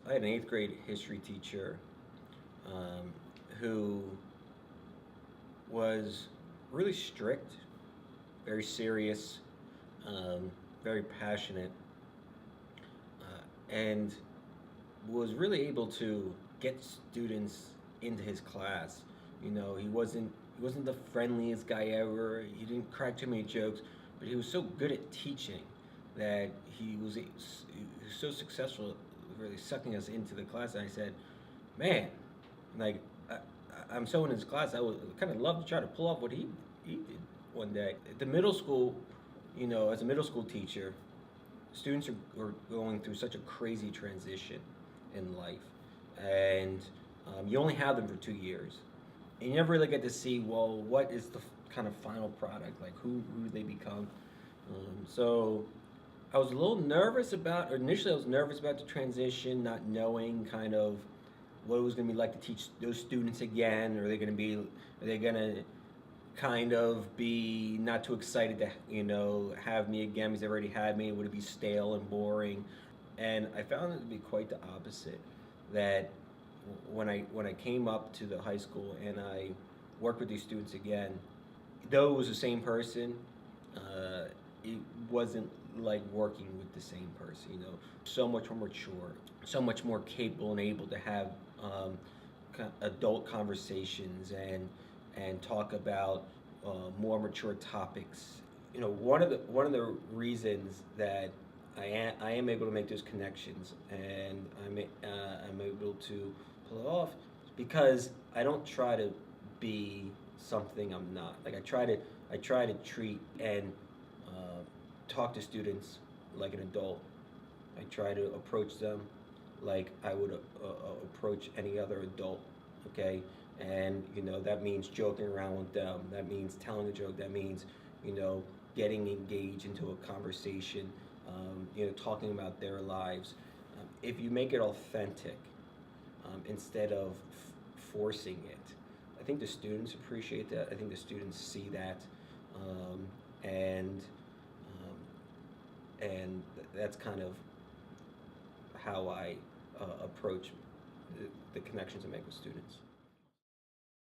I had an eighth grade history teacher um, who was really strict, very serious, um, very passionate, and was really able to get students into his class. You know, he wasn't the friendliest guy ever. He didn't crack too many jokes, but he was so good at teaching that he was so successful, at really sucking us into the class. And I said, man, like I'm so in his class, I would kind of love to try to pull off what he did one day. At the middle school, you know, as a middle school teacher, students are going through such a crazy transition in life, and you only have them for 2 years, and you never really get to see, well, what is the kind of final product, like who do they become. So I was a little nervous about, or initially I was nervous about the transition, not knowing kind of what it was going to be like to teach those students again. Are they going to kind of be not too excited to, have me again because they already had me? Would it be stale and boring? And I found it to be quite the opposite. That when I came up to the high school and I worked with these students again, though it was the same person, uh, it wasn't like working with the same person. You know, so much more mature, so much more capable and able to have um, adult conversations and talk about more mature topics. You know, one of the reasons that I am able to make those connections, and I'm able to pull it off is because I don't try to be something I'm not. Like I try to treat and talk to students like an adult. I try to approach them like I would approach any other adult. Okay, and that means joking around with them. That means telling a joke. That means you know getting engaged into a conversation. Talking about their lives. If you make it authentic instead of forcing it, I think the students appreciate that. I think the students see that, um, and that's kind of how I approach the connections I make with students.